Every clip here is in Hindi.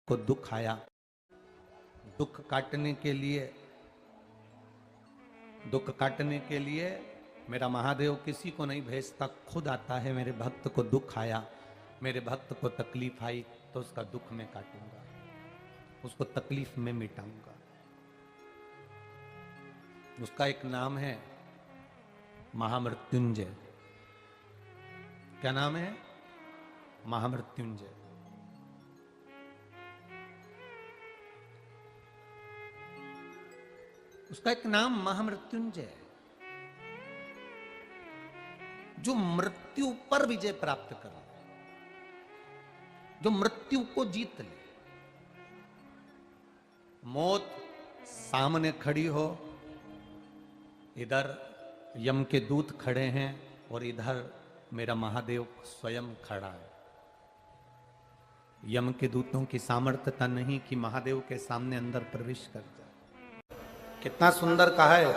को दुख आया, दुख काटने के लिए मेरा महादेव किसी को नहीं भेजता, खुद आता है। मेरे भक्त को दुख आया, मेरे भक्त को तकलीफ आई तो उसका दुख मैं काटूंगा, उसको तकलीफ में मिटाऊंगा। उसका एक नाम है महामृत्युंजय। क्या नाम है? महामृत्युंजय। उसका एक नाम महामृत्युंजय, जो मृत्यु पर विजय प्राप्त कर ले, जो मृत्यु को जीत ले। मौत सामने खड़ी हो, इधर यम के दूत खड़े हैं और इधर मेरा महादेव स्वयं खड़ा है। यम के दूतों की सामर्थ्यता नहीं कि महादेव के सामने अंदर प्रवेश कर जाए। कितना सुंदर कहा है।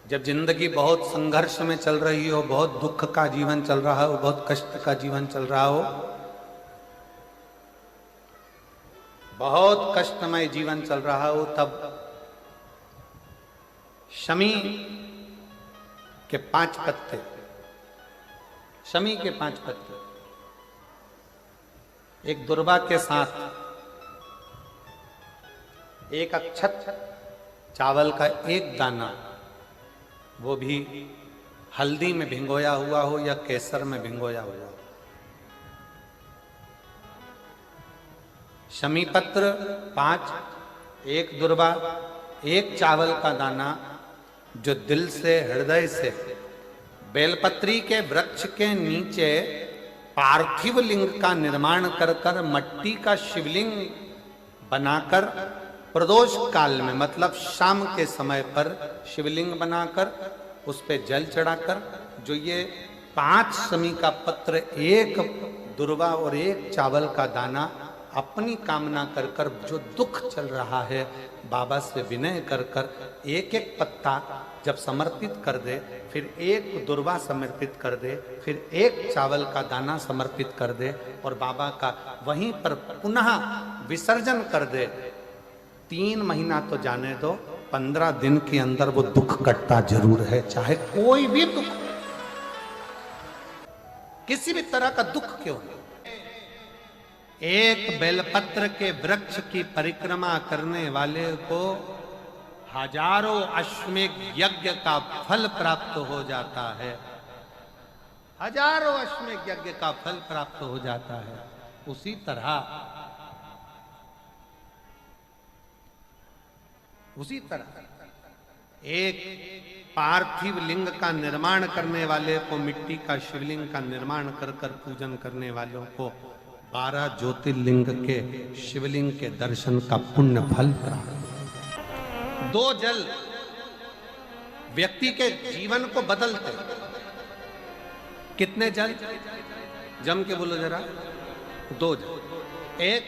जब जिंदगी बहुत संघर्ष में चल रही हो, बहुत दुख का जीवन चल रहा हो, बहुत कष्ट का जीवन चल रहा हो, बहुत कष्टमय जीवन चल रहा हो, तब शमी के 5 पत्ते, शमी के 5 पत्ते एक दुर्वा के साथ एक अक्षत चावल का एक दाना, वो भी हल्दी में भिंगोया हुआ हो या केसर में भिंगोया हुआ हो, शमी पत्र 5, एक दुर्वा, एक चावल का दाना, जो दिल से हृदय से बेलपत्री के वृक्ष के नीचे पार्थिव लिंग का निर्माण कर कर मट्टी का शिवलिंग बनाकर प्रदोष काल में, मतलब शाम के समय पर शिवलिंग बनाकर उस पे जल चढ़ाकर, जो ये 5 शमी का पत्र, एक दुर्वा और एक चावल का दाना, अपनी कामना कर कर, जो दुख चल रहा है बाबा से विनय कर कर एक एक पत्ता जब समर्पित कर दे, फिर एक दुर्वा समर्पित कर दे, फिर एक चावल का दाना समर्पित कर दे और बाबा का वहीं पर पुनः विसर्जन कर दे, 3 महीना तो जाने दो, 15 दिन के अंदर वो दुख कटता जरूर है। चाहे कोई भी दुख, किसी भी तरह का दुख क्यों हो। एक बेलपत्र के वृक्ष की परिक्रमा करने वाले को हजारों अश्वमेध यज्ञ का फल प्राप्त हो जाता है, हजारों अश्वमेध यज्ञ का फल प्राप्त हो जाता है। उसी तरह एक पार्थिव लिंग का निर्माण करने वाले को, मिट्टी का शिवलिंग का निर्माण कर कर पूजन करने वालों को 12 ज्योतिर्लिंग के शिवलिंग के दर्शन का पुण्य फल प्राप्त। 2 जल व्यक्ति के जीवन को बदलते। कितने जल? जम के बोलो जरा। 2 जल। एक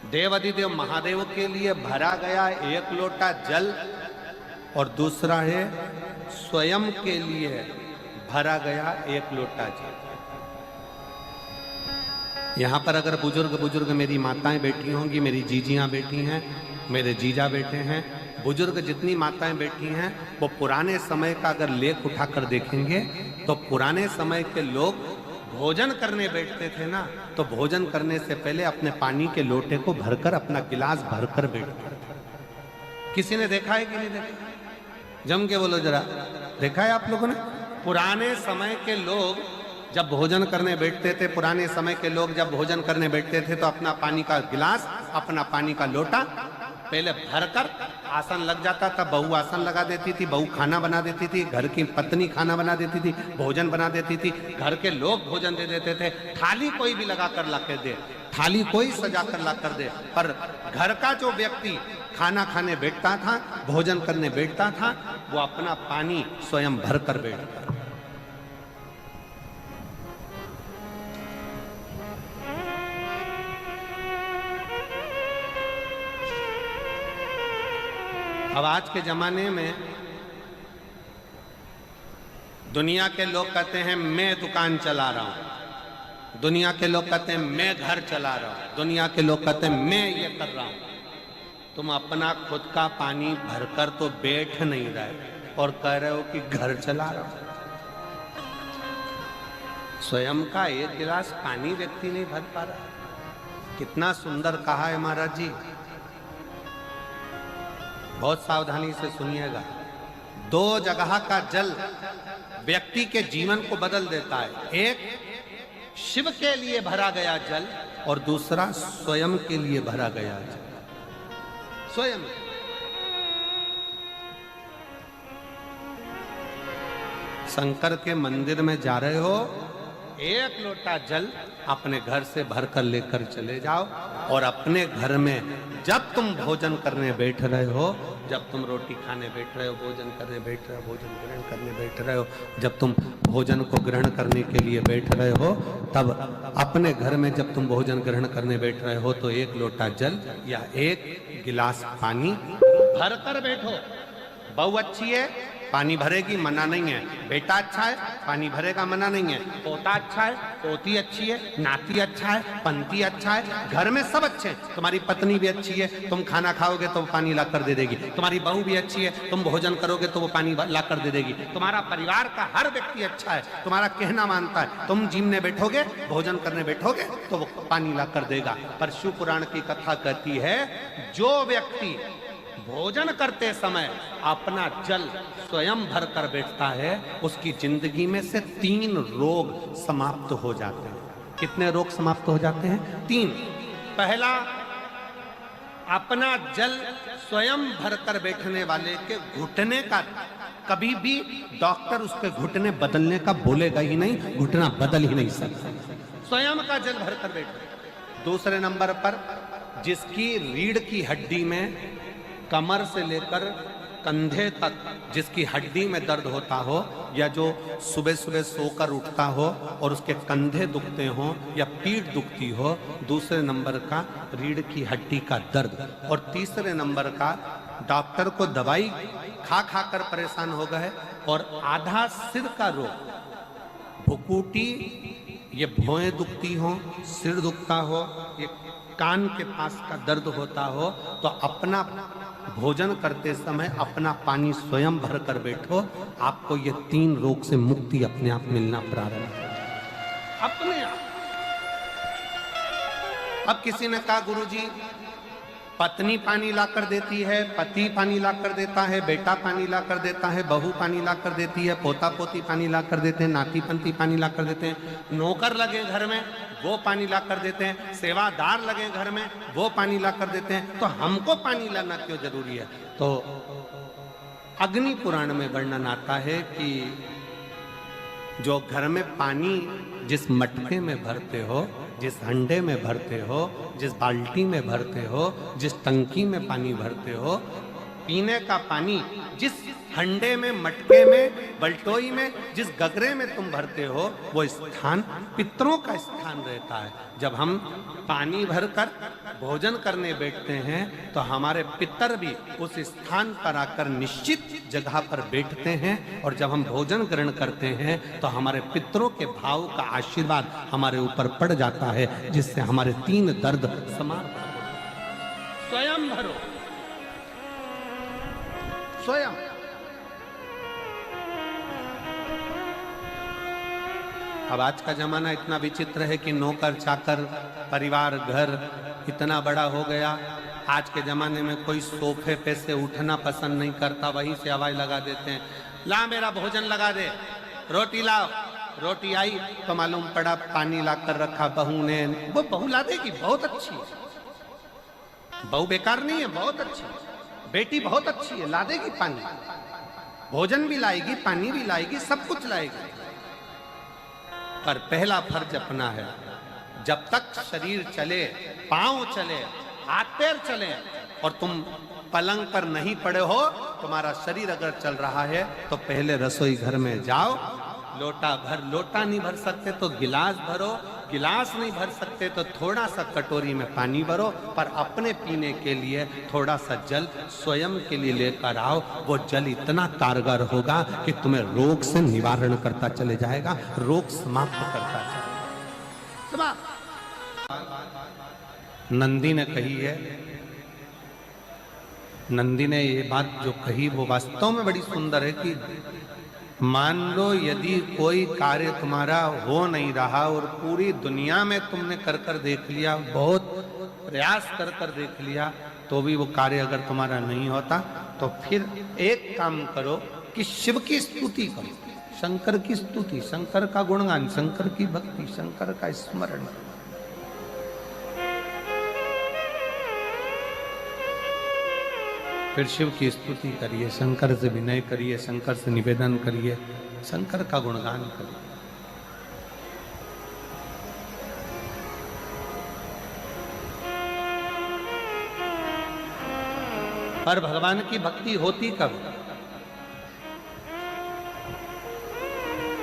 देवाधिदेव महादेव के लिए भरा गया 1 लोटा जल, और दूसरा है स्वयं के लिए भरा गया 1 लोटा जल। यहाँ पर अगर बुजुर्ग मेरी माताएं बैठी होंगी, मेरी जीजियां बैठी हैं, मेरे जीजा बैठे हैं, बुजुर्ग जितनी माताएं बैठी हैं, वो पुराने समय का अगर लेख उठाकर देखेंगे तो पुराने समय के लोग भोजन करने बैठते थे ना, तो भोजन करने से पहले अपने पानी के लोटे को भरकर, अपना गिलास भरकर बैठते थे। किसी ने देखा है कि नहीं देखा? जम के बोलो जरा, देखा है आप लोगों ने? पुराने समय के लोग जब भोजन करने बैठते थे, पुराने समय के लोग जब भोजन करने बैठते थे, तो अपना पानी का गिलास, अपना पानी का लोटा पहले भरकर, आसन लग जाता था, बहू आसन लगा देती थी, बहू खाना बना देती थी, घर की पत्नी खाना बना देती थी, भोजन बना देती थी, घर के लोग भोजन दे देते थे। थाली कोई भी लगा कर ला कर दे, थाली कोई सजा कर ला कर दे, पर घर का जो व्यक्ति खाना खाने बैठता था, भोजन करने बैठता था, वो अपना पानी स्वयं भर कर बैठता। अब आज के जमाने में दुनिया के लोग कहते हैं मैं दुकान चला रहा हूं, दुनिया के लोग कहते हैं मैं घर चला रहा हूं, दुनिया के लोग कहते हैं मैं ये कर रहा हूं। तुम अपना खुद का पानी भरकर तो बैठ नहीं रहे और कह रहे हो कि घर चला रहा हूं। स्वयं का एक गिलास पानी व्यक्ति नहीं भर पा रहा। कितना सुंदर कहा है महाराज जी। बहुत सावधानी से सुनिएगा। दो जगह का जल व्यक्ति के जीवन को बदल देता है। एक शिव के लिए भरा गया जल और दूसरा स्वयं के लिए भरा गया जल। स्वयं शंकर के मंदिर में जा रहे हो, एक लोटा जल अपने घर से भरकर लेकर चले जाओ और अपने घर में जब तुम भोजन करने बैठ रहे हो, जब तुम रोटी खाने बैठ रहे हो, भोजन करने बैठ रहे हो, भोजन ग्रहण करने बैठ रहे हो, जब तुम भोजन को ग्रहण करने के लिए बैठ रहे हो, तब अपने घर में जब तुम भोजन ग्रहण करने बैठ रहे हो तो एक लोटा जल या एक गिलास पानी भर कर बैठो। बहू अच्छी है, पानी भरेगी, मना नहीं है। बेटा अच्छा है, पानी भरेगा, मना नहीं है। पोता अच्छा है, पोती अच्छी है, नाती अच्छा है, पंती अच्छा है, घर में सब अच्छे हैं। तुम्हारी पत्नी भी अच्छी है, तुम खाना खाओगे तो वो पानी ला कर दे देगी। तुम्हारी बहू भी अच्छी है, तुम भोजन करोगे तो वो पानी ला कर दे देगी। तुम्हारा परिवार का हर व्यक्ति अच्छा है, तुम्हारा कहना मानता है। तुम जिमने बैठोगे, भोजन करने बैठोगे तो वो पानी ला कर देगा। पर शिव पुराण की कथा कहती है, जो व्यक्ति भोजन करते समय अपना जल स्वयं भर कर बैठता है, उसकी जिंदगी में से 3 रोग समाप्त हो जाते हैं। कितने रोग समाप्त हो जाते हैं? 3। पहला, अपना जल स्वयं भर कर बैठने वाले के घुटने का कभी भी डॉक्टर उसके घुटने बदलने का बोलेगा ही नहीं, घुटना बदल ही नहीं सकता। स्वयं का जल भर कर बैठे। दूसरे नंबर पर, जिसकी रीढ़ की हड्डी में कमर से लेकर कंधे तक जिसकी हड्डी में दर्द होता हो, या जो सुबह सुबह सोकर उठता हो और उसके कंधे दुखते हो या पीठ दुखती हो। दूसरे नंबर का रीढ़ की हड्डी का दर्द। और तीसरे नंबर का, डॉक्टर को दवाई खा खा कर परेशान हो गए और आधा सिर का रोग, भुकुटी, ये भौएं दुखती हो, सिर दुखता हो, ये कान के पास का दर्द होता हो, तो अपना भोजन करते समय अपना पानी स्वयं भर कर बैठो। आपको ये 3 रोग से मुक्ति अपने आप मिलना प्रारंभ हो, अपने आप। अब किसी ने कहा, गुरुजी पत्नी पानी ला कर देती है, पति पानी ला कर देता है, बेटा पानी ला कर देता है, बहू पानी ला कर देती है, पोता पोती पानी ला कर देते हैं, नाती पंती पानी ला कर देते हैं, नौकर लगे घर में वो पानी ला कर देते हैं, सेवादार लगे घर में वो पानी ला कर देते हैं, तो हमको पानी लाना क्यों जरूरी है? तो अग्नि पुराण में वर्णन आता है कि जो घर में पानी जिस मटके में भरते हो, जिस हंडे में भरते हो, जिस बाल्टी में भरते हो, जिस टंकी में पानी भरते हो, पीने का पानी जिस हंडे में, मटके में, बल्टोई में, जिस गगरे में तुम भरते हो, वो स्थान पितरों का स्थान रहता है। जब हम पानी भरकर भोजन करने बैठते हैं तो हमारे पितर भी उस स्थान पर आकर निश्चित जगह पर बैठते हैं, और जब हम भोजन ग्रहण करते हैं तो हमारे पितरों के भाव का आशीर्वाद हमारे ऊपर पड़ जाता है, जिससे हमारे 3 दर्द समाप्त हो। स्वयं भरो, स्वयं। अब आज का जमाना इतना विचित्र है कि नौकर चाकर, परिवार, घर इतना बड़ा हो गया। आज के जमाने में कोई सोफे पे से उठना पसंद नहीं करता, वहीं से आवाज लगा देते हैं, ला मेरा भोजन लगा दे, रोटी लाओ। रोटी आई तो मालूम पड़ा पानी ला कर रखा बहू ने। वो बहू ला देगी, बहुत अच्छी है, बहू बेकार नहीं है, बहुत अच्छी है, बेटी बहुत अच्छी है, ला देगी पानी, भोजन भी लाएगी, पानी भी लाएगी, सब कुछ लाएगी। पर पहला फर्ज अपना है, जब तक शरीर चले, पांव चले, हाथ पैर चले, और तुम पलंग पर नहीं पड़े हो, तुम्हारा शरीर अगर चल रहा है तो पहले रसोई घर में जाओ, लोटा भर, लोटा नहीं भर सकते तो गिलास भरो, गिलास नहीं भर सकते तो थोड़ा सा कटोरी में पानी भरो, पर अपने पीने के लिए थोड़ा सा जल स्वयं के लिए लेकर आओ। वो जल इतना कारगर होगा कि तुम्हें रोग से निवारण करता चले जाएगा, रोग समाप्त करता चलेगा। नंदी ने कही है, नंदी ने ये बात जो कही वो वास्तव में बड़ी सुंदर है कि मान लो यदि कोई कार्य तुम्हारा हो नहीं रहा और पूरी दुनिया में तुमने कर कर देख लिया, बहुत प्रयास कर कर देख लिया, तो भी वो कार्य अगर तुम्हारा नहीं होता, तो फिर एक काम करो कि शिव की स्तुति करो, शंकर की स्तुति, शंकर का गुणगान, शंकर की भक्ति, शंकर का स्मरण। फिर शिव की स्तुति करिए, शंकर से विनय करिए, शंकर से निवेदन करिए, शंकर का गुणगान करिए। पर भगवान की भक्ति होती कब?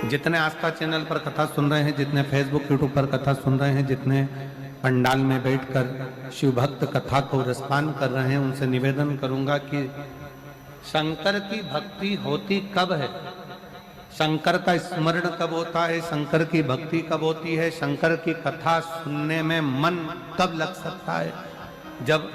जितने आस्था चैनल पर कथा सुन रहे हैं, जितने फेसबुक यूट्यूब पर कथा सुन रहे हैं, जितने पंडाल में बैठकर शिव भक्त कथा को रसपान कर रहे हैं, उनसे निवेदन करूंगा कि शंकर की भक्ति होती कब है, शंकर का स्मरण कब होता है, शंकर की भक्ति कब होती है, शंकर की कथा सुनने में मन कब लग सकता है, जब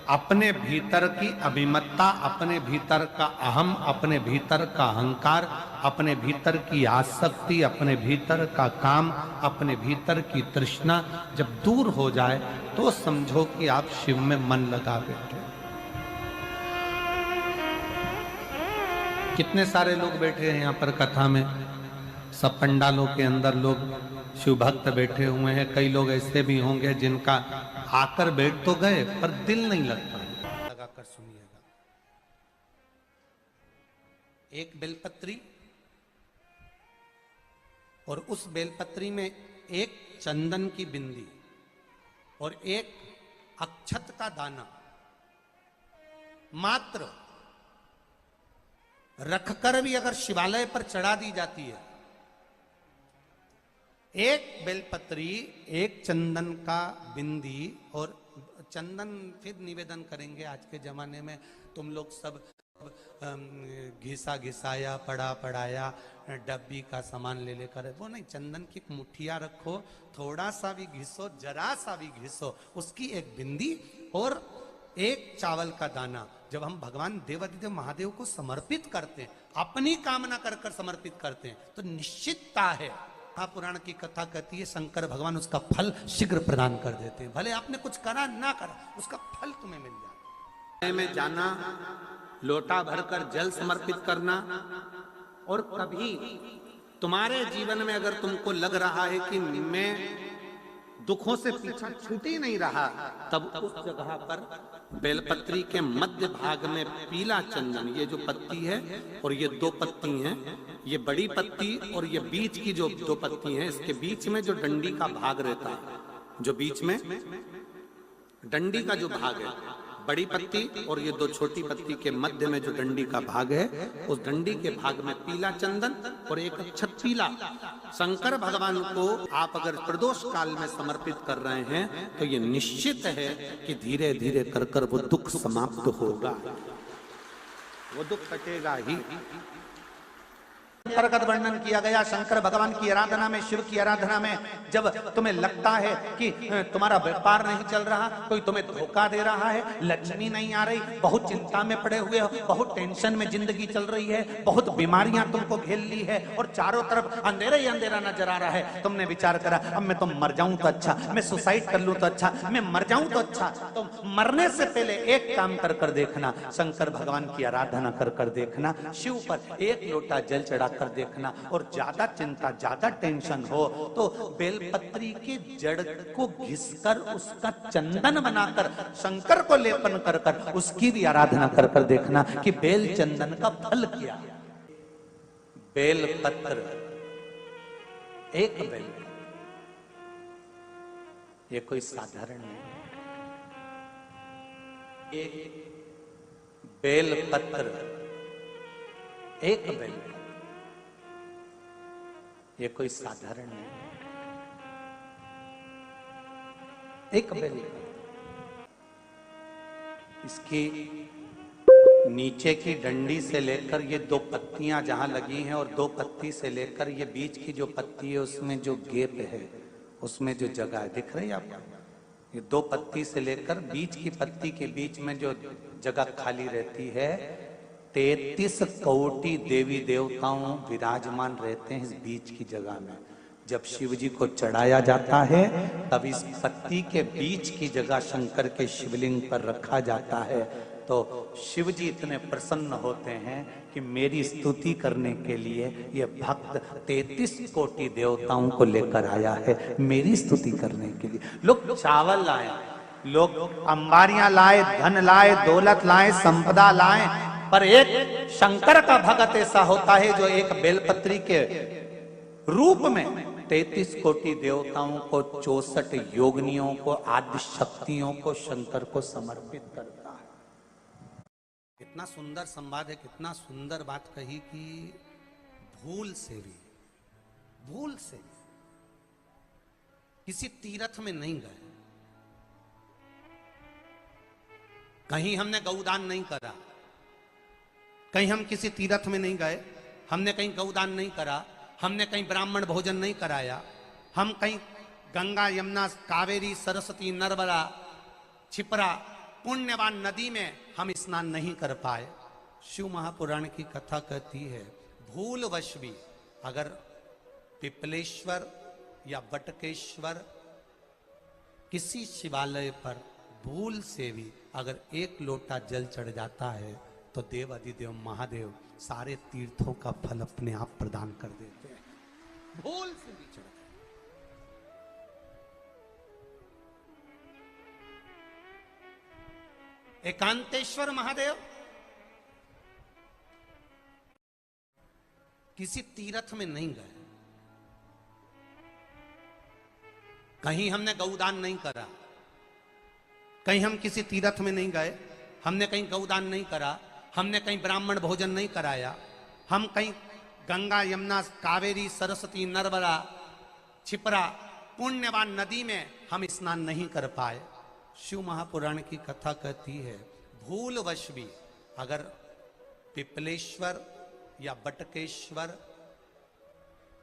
अपने भीतर की अभिमत्ता, अपने भीतर का अहम, अपने भीतर का अहंकार, अपने भीतर की आसक्ति, अपने भीतर का काम, अपने भीतर की तृष्णा जब दूर हो जाए, तो समझो कि आप शिव में मन लगा बैठे। कितने सारे लोग बैठे हैं यहाँ पर कथा में, सब पंडालों के अंदर लोग शिव भक्त बैठे हुए हैं। कई लोग ऐसे भी होंगे जिनका आकर बैठ तो गए पर दिल नहीं लगता। लगाकर सुनिएगा, एक बेलपत्री और उस बेलपत्री में एक चंदन की बिंदी और एक अक्षत का दाना मात्र रखकर भी अगर शिवालय पर चढ़ा दी जाती है, एक बेलपत्री, एक चंदन का बिंदी, और चंदन फिर निवेदन करेंगे। आज के जमाने में तुम लोग सब घिसा घिसाया, पड़ा पड़ाया, डब्बी का सामान ले लेकर, वो नहीं, चंदन की मुठिया रखो, थोड़ा सा भी घिसो, जरा सा भी घिसो, उसकी एक बिंदी और एक चावल का दाना जब हम भगवान देवाधिदेव महादेव को समर्पित करते हैं, अपनी कामना कर कर समर्पित करते हैं, तो निश्चितता है, पुराण की कथा कहती है, शंकर भगवान उसका फल शीघ्र प्रदान कर देते हैं। भले आपने कुछ करा ना करा, उसका फल तुम्हें मिल जाता। में जाना, लोटा भरकर जल समर्पित करना, और कभी तुम्हारे जीवन में अगर तुमको लग रहा है कि मैं दुखों से पीछा छूट ही नहीं रहा, तब उस जगह पर बेलपत्री के मध्य भाग में पीला चंदन, ये जो पत्ती है और ये दो पत्ती हैं, ये बड़ी पत्ती और ये बीच की जो दो पत्ती हैं, इसके बीच में जो डंडी का भाग रहता है, जो बीच में डंडी का जो भाग है, बड़ी पत्ती और ये दो छोटी पत्ती के मध्य में जो डंडी का भाग है, उस डंडी के भाग में पीला चंदन और एक अक्षत पीला, शंकर भगवान को आप अगर प्रदोष काल में समर्पित कर रहे हैं, तो ये निश्चित है कि धीरे धीरे कर कर वो दुख समाप्त होगा, वो दुख कटेगा ही। प्रकट वर्णन किया गया शंकर भगवान की आराधना में, शिव की आराधना में, जब तुम्हें लगता है कि तुम्हारा व्यापार नहीं चल रहा, कोई तुम्हें धोखा दे रहा है, लक्ष्मी नहीं आ रही, बहुत चिंता में पड़े हुए हो, बहुत टेंशन में जिंदगी चल रही है, बहुत बीमारियां तुमको घेर ली है और चारों तरफ अंधेरा ही अंधेरा नजर आ रहा है, तुमने विचार करा अब मैं तो मर जाऊं तो अच्छा, मैं सुसाइड कर लूं तो अच्छा, मैं मर जाऊं तो अच्छा, तो मरने से पहले एक काम कर कर देखना, शंकर भगवान की आराधना कर कर देखना, शिव पर एक लोटा जल चढ़ा कर देखना, और ज्यादा चिंता, ज्यादा टेंशन हो तो बेलपत्री के जड़ को घिसकर उसका चंदन बनाकर शंकर को लेपन कर कर उसकी भी आराधना कर कर देखना कि बेल चंदन का फल क्या है। बेलपत्र, एक बेल, ये कोई साधारण नहीं, एक बेलपत्र, एक बेल, ये कोई साधारण नहीं। एक बेल इसकी नीचे की डंडी से लेकर ये दो पत्तियां जहां लगी हैं और दो पत्ती से लेकर ये बीच की जो पत्ती है उसमें जो गैप है, उसमें जो जगह है, दिख रही है आपको? ये दो पत्ती से लेकर बीच की पत्ती के बीच में जो जगह खाली रहती है, 33 कोटि देवी देवताओं विराजमान रहते हैं इस बीच की जगह में। जब शिव जी को चढ़ाया जाता है तब इस पत्ती के बीच की जगह शंकर के शिवलिंग पर रखा जाता है, तो शिव जी इतने प्रसन्न होते हैं कि मेरी स्तुति करने के लिए ये भक्त 33 कोटि देवताओं को लेकर आया है, मेरी स्तुति करने के लिए। लोग चावल लाए, लोग अंबारियां लाए, धन लाए, दौलत लाए, संपदा लाए, पर एक शंकर का भक्त ऐसा होता है जो एक बेलपत्री के रूप में 33 कोटि देवताओं को, 64 योगिनियों को, आदि शक्तियों को शंकर को समर्पित करता है। कितना सुंदर संवाद है, कितना सुंदर बात कही कि भूल से भी किसी तीर्थ में नहीं गए, कहीं हमने गौदान नहीं करा, कहीं हम किसी तीर्थ में नहीं गए, हमने कहीं गौदान नहीं करा, हमने कहीं ब्राह्मण भोजन नहीं कराया, हम कहीं गंगा यमुना कावेरी सरस्वती नर्मदा छिपरा पुण्यवान नदी में हम स्नान नहीं कर पाए। शिव महापुराण की कथा कहती है भूलवश भी अगर पिपलेश्वर या बटकेश्वर किसी शिवालय पर भूल से भी अगर एक लोटा जल चढ़ जाता है तो देव अधिदेव महादेव सारे तीर्थों का फल अपने आप प्रदान कर देते हैं। भूल से भी चढ़ एकांतेश्वर महादेव किसी तीर्थ में नहीं गए, कहीं हमने गौदान नहीं करा, कहीं हम किसी तीर्थ में नहीं गए, हमने कहीं गौदान नहीं करा, हमने कहीं ब्राह्मण भोजन नहीं कराया, हम कहीं गंगा यमुना कावेरी सरस्वती नर्मदा छिपरा पुण्यवान नदी में हम स्नान नहीं कर पाए। शिव महापुराण की कथा कहती है भूलवश भी अगर पिपलेश्वर या बटकेश्वर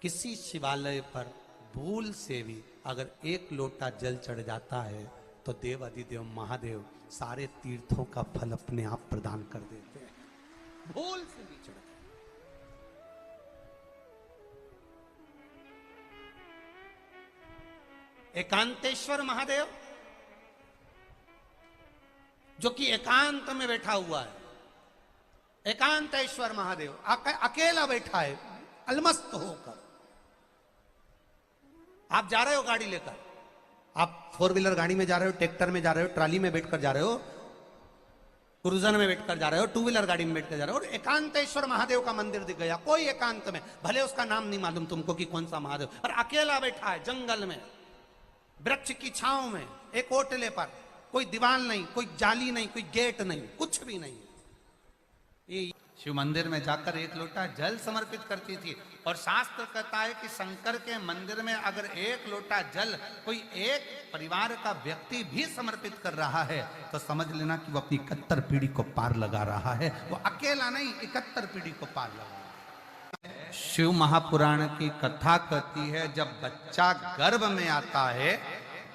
किसी शिवालय पर भूल से भी अगर एक लोटा जल चढ़ जाता है तो देव अधिदेव महादेव सारे तीर्थों का फल अपने आप प्रदान कर देते हैं। भूल से भी चढ़ एकांतेश्वर महादेव जो कि एकांत में बैठा हुआ है, एकांतेश्वर महादेव अकेला बैठा है अलमस्त होकर। आप जा रहे हो गाड़ी लेकर, आप 4 व्हीलर गाड़ी में जा रहे हो, ट्रैक्टर में जा रहे हो, ट्राली में बैठकर जा रहे हो, क्रूजर में बैठकर जा रहे हो, 2 व्हीलर गाड़ी में बैठकर जा रहे हो, और एकांतेश्वर महादेव का मंदिर दिख गया कोई एकांत में, भले उसका नाम नहीं मालूम तुमको कि कौन सा महादेव, पर अकेला बैठा है जंगल में वृक्ष की छांव में एक ओटले पर, कोई दीवार नहीं, कोई जाली नहीं, कोई गेट नहीं, कुछ भी नहीं। ये शिव मंदिर में जाकर एक लोटा जल समर्पित करती थी, और शास्त्र कहता है कि शंकर के मंदिर में अगर एक लोटा जल कोई एक परिवार का व्यक्ति भी समर्पित कर रहा है तो समझ लेना कि वो अपनी 71 पीढ़ी को पार लगा रहा है। वो अकेला नहीं, 71 पीढ़ी को पार लगा रहा है। शिव महापुराण की कथा कहती है जब बच्चा गर्भ में आता है,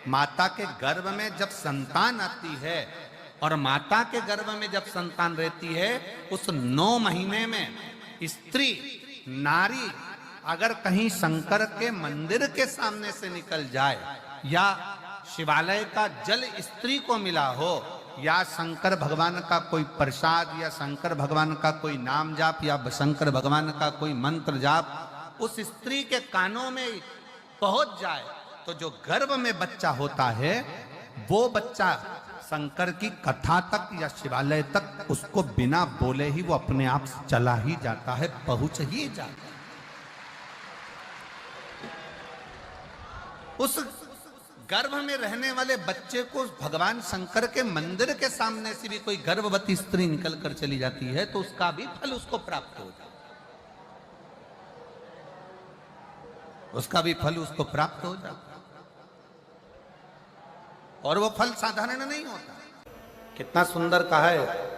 माता के गर्भ में जब संतान आती है और माता के गर्भ में जब संतान रहती है, उस 9 महीने में स्त्री नारी अगर कहीं शंकर के मंदिर के सामने से निकल जाए, या शिवालय का जल स्त्री को मिला हो, या शंकर भगवान का कोई प्रसाद, या शंकर भगवान का कोई नाम जाप, या शंकर भगवान का कोई मंत्र जाप उस स्त्री के कानों में पहुंच जाए, तो जो गर्भ में बच्चा होता है वो बच्चा शंकर की कथा तक या शिवालय तक उसको बिना बोले ही वो अपने आप चला ही जाता है, पहुंच ही जाता है। उस गर्भ में रहने वाले बच्चे को भगवान शंकर के मंदिर के सामने से भी कोई गर्भवती स्त्री निकल कर चली जाती है तो उसका भी फल उसको प्राप्त हो जाता है। उसका भी फल उसको प्राप्त हो जाता। और वो फल साधारण नहीं होता। कितना सुंदर कहा है